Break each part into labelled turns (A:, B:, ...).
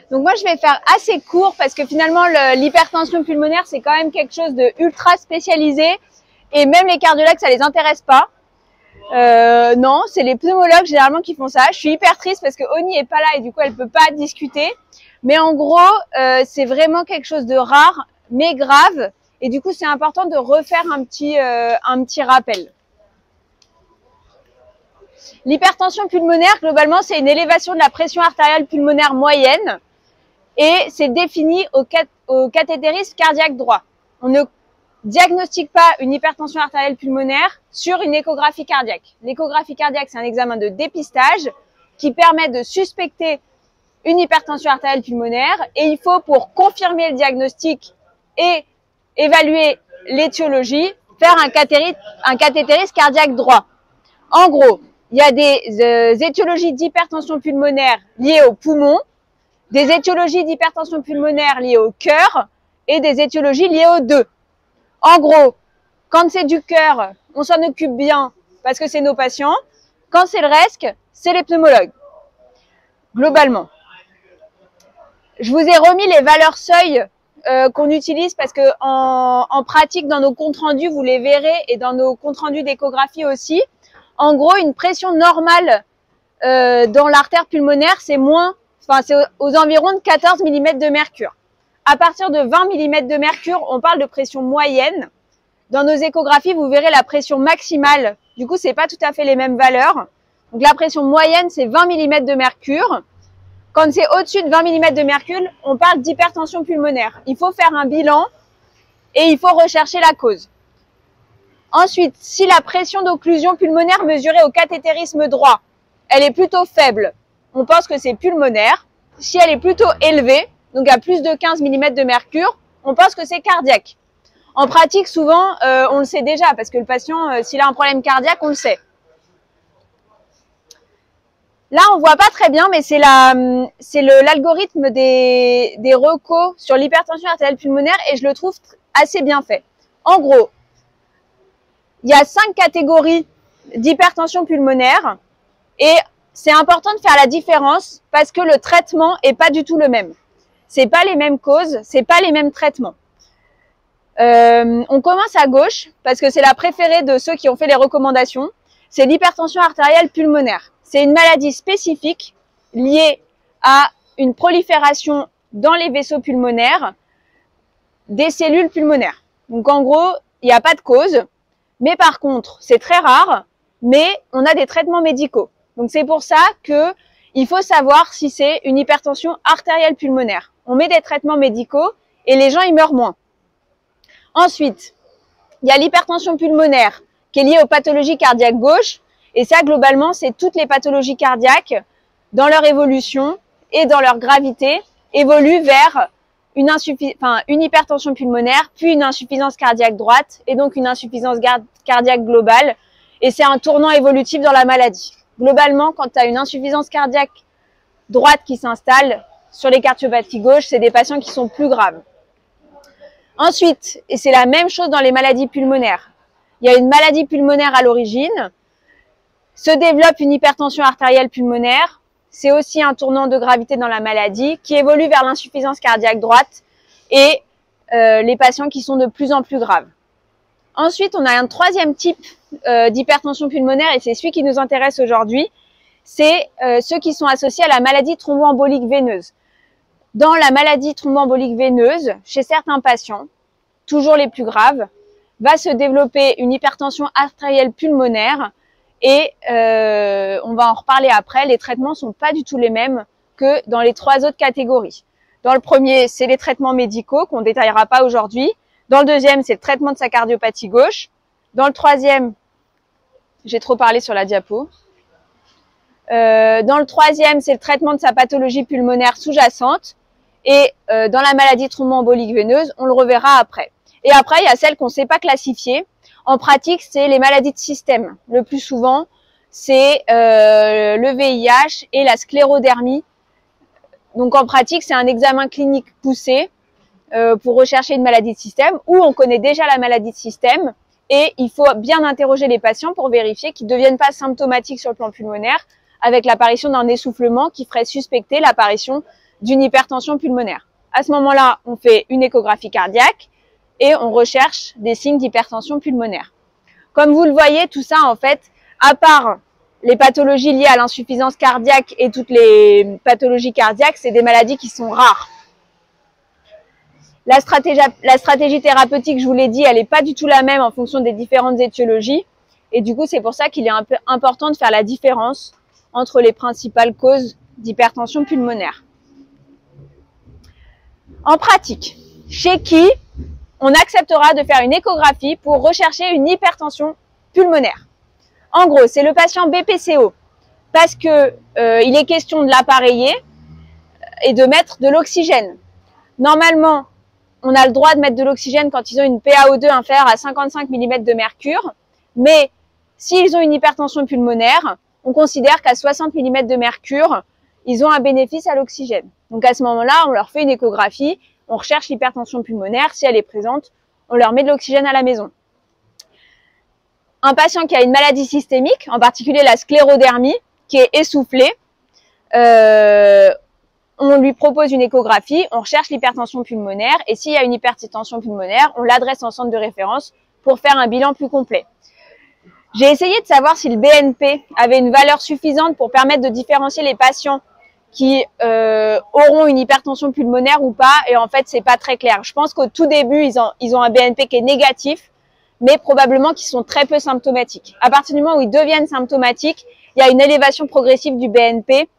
A: Donc moi, je vais faire assez court parce que finalement, l'hypertension pulmonaire, c'est quand même quelque chose de ultra spécialisé et même les cardiologues, ça les intéresse pas. Non, c'est les pneumologues généralement qui font ça. Je suis hyper triste parce que Oni est pas là et du coup, elle peut pas discuter. Mais en gros, c'est vraiment quelque chose de rare, mais grave. Et du coup, c'est important de refaire un petit rappel. L'hypertension pulmonaire, globalement, c'est une élévation de la pression artérielle pulmonaire moyenne et c'est défini au cathétérisme cardiaque droit. On ne diagnostique pas une hypertension artérielle pulmonaire sur une échographie cardiaque. L'échographie cardiaque, c'est un examen de dépistage qui permet de suspecter une hypertension artérielle pulmonaire et il faut, pour confirmer le diagnostic et évaluer l'étiologie, faire un cathétérisme cardiaque droit. En gros, il y a des étiologies d'hypertension pulmonaire liées aux poumons, des étiologies d'hypertension pulmonaire liées au cœur et des étiologies liées aux deux. En gros, quand c'est du cœur, on s'en occupe bien parce que c'est nos patients. Quand c'est le reste, c'est les pneumologues, globalement. Je vous ai remis les valeurs seuil qu'on utilise parce que en pratique, dans nos comptes rendus, vous les verrez et dans nos comptes rendus d'échographie aussi. En gros, une pression normale dans l'artère pulmonaire, c'est aux environs de 14 mm de mercure. À partir de 20 mm de mercure, on parle de pression moyenne. Dans nos échographies, vous verrez la pression maximale. Du coup, c'est pas tout à fait les mêmes valeurs. Donc, la pression moyenne, c'est 20 mm de mercure. Quand c'est au-dessus de 20 mm de mercure, on parle d'hypertension pulmonaire. Il faut faire un bilan et il faut rechercher la cause. Ensuite, si la pression d'occlusion pulmonaire mesurée au cathétérisme droit, elle est plutôt faible, on pense que c'est pulmonaire. Si elle est plutôt élevée, donc à plus de 15 mm de mercure, on pense que c'est cardiaque. En pratique, souvent, on le sait déjà parce que le patient, s'il a un problème cardiaque, on le sait. Là, on voit pas très bien, mais c'est l'algorithme des recos sur l'hypertension artérielle pulmonaire et je le trouve assez bien fait. En gros, il y a 5 catégories d'hypertension pulmonaire et c'est important de faire la différence parce que le traitement est pas du tout le même. C'est pas les mêmes causes, c'est pas les mêmes traitements. On commence à gauche parce que c'est la préférée de ceux qui ont fait les recommandations. C'est l'hypertension artérielle pulmonaire. C'est une maladie spécifique liée à une prolifération dans les vaisseaux pulmonaires des cellules pulmonaires. Donc en gros, il n'y a pas de cause, mais par contre, c'est très rare, mais on a des traitements médicaux. Donc c'est pour ça que il faut savoir si c'est une hypertension artérielle pulmonaire. On met des traitements médicaux et les gens, ils meurent moins. Ensuite, il y a l'hypertension pulmonaire qui est liée aux pathologies cardiaques gauches. Et ça, globalement, c'est toutes les pathologies cardiaques, dans leur évolution et dans leur gravité, évoluent vers une hypertension pulmonaire, puis une insuffisance cardiaque droite, et donc une insuffisance cardiaque globale. Et c'est un tournant évolutif dans la maladie. Globalement, quand tu as une insuffisance cardiaque droite qui s'installe sur les cardiopathies gauches, c'est des patients qui sont plus graves. Ensuite, et c'est la même chose dans les maladies pulmonaires, il y a une maladie pulmonaire à l'origine, se développe une hypertension artérielle pulmonaire, c'est aussi un tournant de gravité dans la maladie qui évolue vers l'insuffisance cardiaque droite et les patients qui sont de plus en plus graves. Ensuite, on a un troisième type d'hypertension pulmonaire et c'est celui qui nous intéresse aujourd'hui, c'est ceux qui sont associés à la maladie thromboembolique veineuse. Dans la maladie thromboembolique veineuse, chez certains patients, toujours les plus graves, va se développer une hypertension artérielle pulmonaire et on va en reparler après, les traitements sont pas du tout les mêmes que dans les 3 autres catégories. Dans le premier, c'est les traitements médicaux qu'on détaillera pas aujourd'hui. Dans le deuxième, c'est le traitement de sa cardiopathie gauche. Dans le troisième, j'ai trop parlé sur la diapo. Dans le troisième, c'est le traitement de sa pathologie pulmonaire sous-jacente. Et dans la maladie thromboembolique veineuse, on le reverra après. Et après, il y a celles qu'on ne sait pas classifier. En pratique, c'est les maladies de système. Le plus souvent, c'est le VIH et la sclérodermie. Donc en pratique, c'est un examen clinique poussé pour rechercher une maladie de système où on connaît déjà la maladie de système et il faut bien interroger les patients pour vérifier qu'ils ne deviennent pas symptomatiques sur le plan pulmonaire avec l'apparition d'un essoufflement qui ferait suspecter l'apparition d'une hypertension pulmonaire. À ce moment-là, on fait une échographie cardiaque et on recherche des signes d'hypertension pulmonaire. Comme vous le voyez, tout ça, en fait, à part les pathologies liées à l'insuffisance cardiaque et toutes les pathologies cardiaques, c'est des maladies qui sont rares. La stratégie thérapeutique, je vous l'ai dit, elle n'est pas du tout la même en fonction des différentes étiologies. Et du coup, c'est pour ça qu'il est un peu important de faire la différence entre les principales causes d'hypertension pulmonaire. En pratique, chez qui on acceptera de faire une échographie pour rechercher une hypertension pulmonaire? En gros, c'est le patient BPCO parce que il est question de l'appareiller et de mettre de l'oxygène. Normalement, on a le droit de mettre de l'oxygène quand ils ont une PaO2 inférieure à 55 mm de mercure, mais s'ils ont une hypertension pulmonaire, on considère qu'à 60 mm de mercure, ils ont un bénéfice à l'oxygène. Donc à ce moment-là, on leur fait une échographie, on recherche l'hypertension pulmonaire, si elle est présente, on leur met de l'oxygène à la maison. Un patient qui a une maladie systémique, en particulier la sclérodermie, qui est essoufflée, on lui propose une échographie, on recherche l'hypertension pulmonaire et s'il y a une hypertension pulmonaire, on l'adresse en centre de référence pour faire un bilan plus complet. J'ai essayé de savoir si le BNP avait une valeur suffisante pour permettre de différencier les patients qui auront une hypertension pulmonaire ou pas, et en fait c'est pas très clair. Je pense qu'au tout début ils ont un BNP qui est négatif, mais probablement qu'ils sont très peu symptomatiques. À partir du moment où ils deviennent symptomatiques, il y a une élévation progressive du BNP,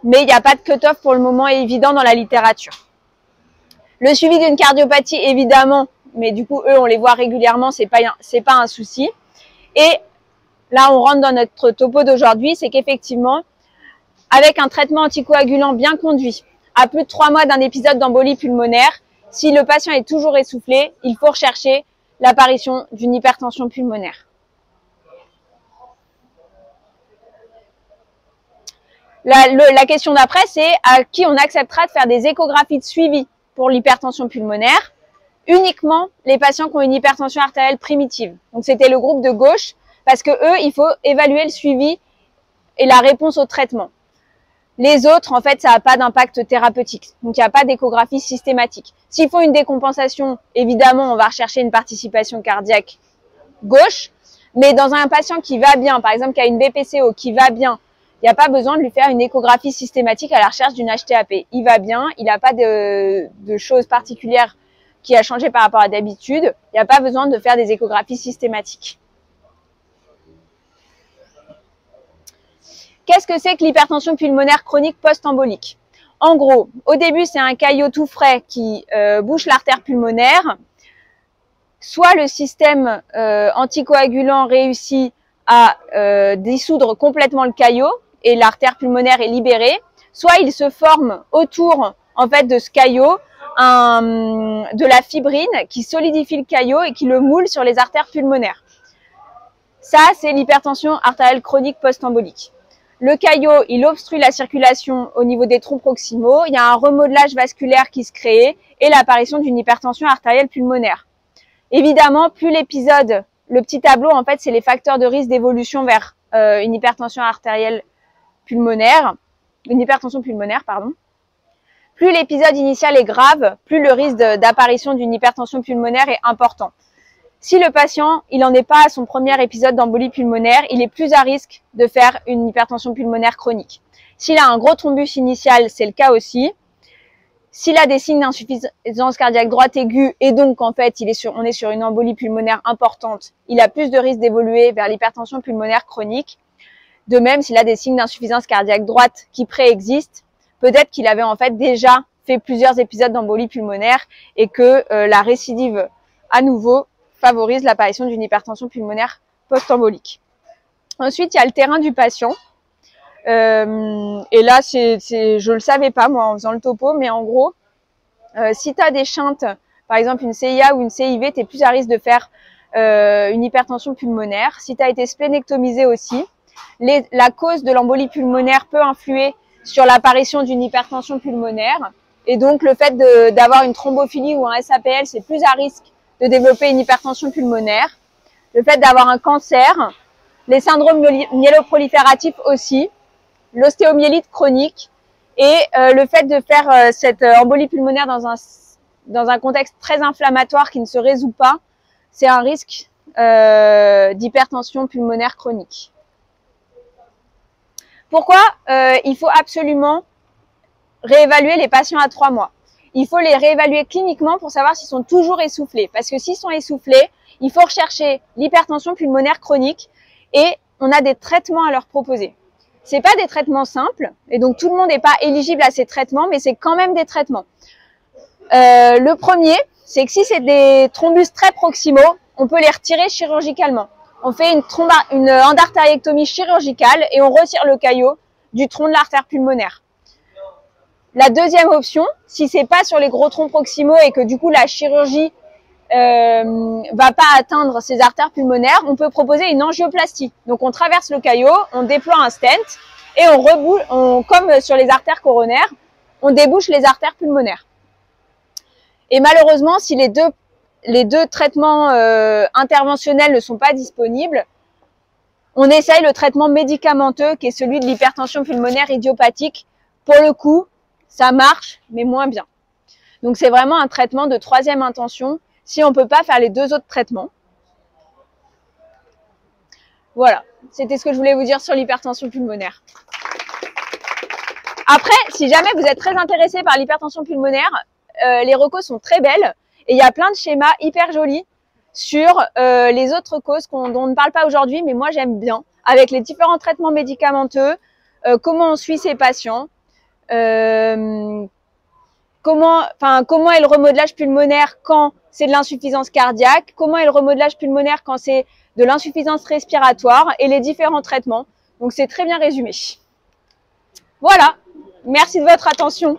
A: mais il n'y a pas de cut-off pour le moment évident dans la littérature. Le suivi d'une cardiopathie évidemment, mais du coup eux on les voit régulièrement, c'est pas un souci. Et là on rentre dans notre topo d'aujourd'hui, c'est qu'effectivement avec un traitement anticoagulant bien conduit, à plus de 3 mois d'un épisode d'embolie pulmonaire, si le patient est toujours essoufflé, il faut rechercher l'apparition d'une hypertension pulmonaire. La question d'après, c'est à qui on acceptera de faire des échographies de suivi pour l'hypertension pulmonaire? Uniquement les patients qui ont une hypertension artérielle primitive. Donc c'était le groupe de gauche, parce que eux, il faut évaluer le suivi et la réponse au traitement. Les autres, en fait, ça n'a pas d'impact thérapeutique. Donc, il n'y a pas d'échographie systématique. S'il faut une décompensation, évidemment, on va rechercher une participation cardiaque gauche. Mais dans un patient qui va bien, par exemple, qui a une BPCO, qui va bien, il n'y a pas besoin de lui faire une échographie systématique à la recherche d'une HTAP. Il va bien, il n'a pas de choses particulières qui a changé par rapport à d'habitude. Il n'y a pas besoin de faire des échographies systématiques. Qu'est-ce que c'est que l'hypertension pulmonaire chronique post-embolique? En gros, au début, c'est un caillot tout frais qui bouche l'artère pulmonaire. Soit le système anticoagulant réussit à dissoudre complètement le caillot et l'artère pulmonaire est libérée, soit il se forme autour en fait de ce caillot de la fibrine qui solidifie le caillot et qui le moule sur les artères pulmonaires. Ça, c'est l'hypertension artérielle chronique post-embolique. Le caillot, il obstrue la circulation au niveau des troncs proximaux, il y a un remodelage vasculaire qui se crée et l'apparition d'une hypertension artérielle pulmonaire. Évidemment, plus l'épisode, le petit tableau, en fait, c'est les facteurs de risque d'évolution vers une hypertension artérielle pulmonaire, une hypertension pulmonaire, pardon. Plus l'épisode initial est grave, plus le risque d'apparition d'une hypertension pulmonaire est important. Si le patient, il n'en est pas à son premier épisode d'embolie pulmonaire, il est plus à risque de faire une hypertension pulmonaire chronique. S'il a un gros thrombus initial, c'est le cas aussi. S'il a des signes d'insuffisance cardiaque droite aiguë et donc en fait on est sur une embolie pulmonaire importante, il a plus de risque d'évoluer vers l'hypertension pulmonaire chronique. De même, s'il a des signes d'insuffisance cardiaque droite qui préexistent, peut-être qu'il avait en fait déjà fait plusieurs épisodes d'embolie pulmonaire et que la récidive à nouveau favorise l'apparition d'une hypertension pulmonaire post-embolique. Ensuite, il y a le terrain du patient. Et là, je le savais pas moi en faisant le topo, mais en gros, si tu as des chintes, par exemple une CIA ou une CIV, tu es plus à risque de faire une hypertension pulmonaire. Si tu as été splénectomisé aussi, la cause de l'embolie pulmonaire peut influer sur l'apparition d'une hypertension pulmonaire. Et donc, le fait d'avoir une thrombophilie ou un SAPL, c'est plus à risque de développer une hypertension pulmonaire. Le fait d'avoir un cancer, les syndromes myéloprolifératifs aussi, l'ostéomyélite chronique Et le fait de faire cette embolie pulmonaire dans un contexte très inflammatoire qui ne se résout pas, c'est un risque d'hypertension pulmonaire chronique. Pourquoi il faut absolument réévaluer les patients à 3 mois? Il faut les réévaluer cliniquement pour savoir s'ils sont toujours essoufflés. Parce que s'ils sont essoufflés, il faut rechercher l'hypertension pulmonaire chronique et on a des traitements à leur proposer. C'est pas des traitements simples et donc tout le monde n'est pas éligible à ces traitements, mais c'est quand même des traitements. Le premier, c'est que si c'est des thrombus très proximaux, on peut les retirer chirurgicalement. On fait une endartériectomie chirurgicale et on retire le caillot du tronc de l'artère pulmonaire. La deuxième option, si c'est pas sur les gros troncs proximaux et que du coup la chirurgie va pas atteindre ces artères pulmonaires, on peut proposer une angioplastie. Donc on traverse le caillot, on déploie un stent et comme sur les artères coronaires, on débouche les artères pulmonaires. Et malheureusement, si les deux traitements interventionnels ne sont pas disponibles, on essaye le traitement médicamenteux qui est celui de l'hypertension pulmonaire idiopathique. Pour le coup, ça marche, mais moins bien. Donc c'est vraiment un traitement de 3e intention si on ne peut pas faire les 2 autres traitements. Voilà, c'était ce que je voulais vous dire sur l'hypertension pulmonaire. Après, si jamais vous êtes très intéressé par l'hypertension pulmonaire, les recos sont très belles et il y a plein de schémas hyper jolis sur les autres causes dont on ne parle pas aujourd'hui, mais moi j'aime bien, avec les différents traitements médicamenteux, comment on suit ces patients, comment est le remodelage pulmonaire quand c'est de l'insuffisance cardiaque, comment est le remodelage pulmonaire quand c'est de l'insuffisance respiratoire et les différents traitements. Donc c'est très bien résumé. Voilà, merci de votre attention.